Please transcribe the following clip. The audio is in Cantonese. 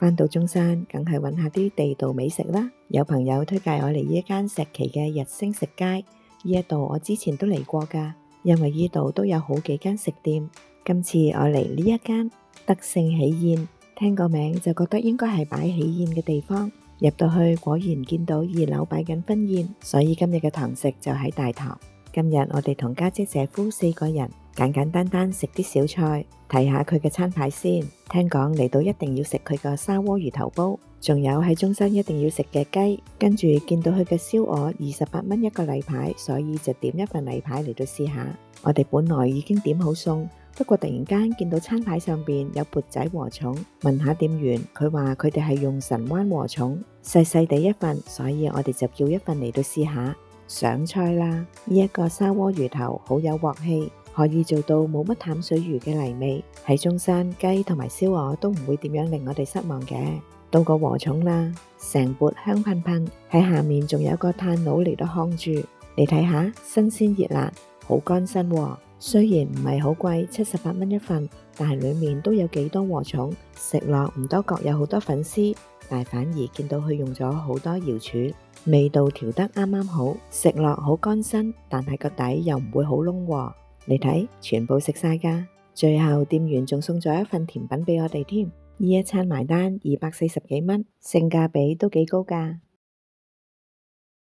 返到中山，梗係揾下啲地道美食啦。有朋友推介我嚟呢一間石岐嘅日星食街，呢一度我之前都嚟過㗎，因為呢度都有好幾間食店。今次我嚟呢一間德勝喜宴，聽個名就覺得應該係擺喜宴嘅地方。入到去果然見到2樓擺緊婚宴，所以今日嘅堂食就喺大堂。今日我哋同家姐姐夫4個人簡簡單單食啲小菜，睇下佢嘅餐牌先。聽講嚟到一定要食佢個砂鍋魚頭煲，仲有喺中山一定要食嘅雞。跟住見到佢嘅燒鵝28蚊一個例牌，所以就點一份例牌嚟到試下。我哋本來已經點好餸，不過突然間見到餐牌上邊有缽仔禾蟲，問下店員，佢話佢哋係用神灣禾蟲，細細地一份，所以我哋就叫一份嚟到試下。上菜啦！呢一個砂鍋魚頭好有鑊氣，可以做到冇乜淡水魚嘅泥味。喺中山雞同埋燒鵝都唔會點樣令我哋失望嘅。到個禾蟲啦，成缽香噴噴，喺下面仲有個炭爐嚟到烘住。你睇下，新鮮熱辣，好乾身喎。雖然唔係好貴，78蚊一份，但係裏面都有幾多禾蟲，食落唔多覺有好多粉絲，但反而見到佢用咗好多瑤柱，味道調得啱啱好，食落好乾身，但係個底又唔會好燶喎。你睇，全部食晒㗎。最後店員仲送咗一份甜品俾我哋添。呢一餐埋單240幾蚊，性價比都幾高㗎。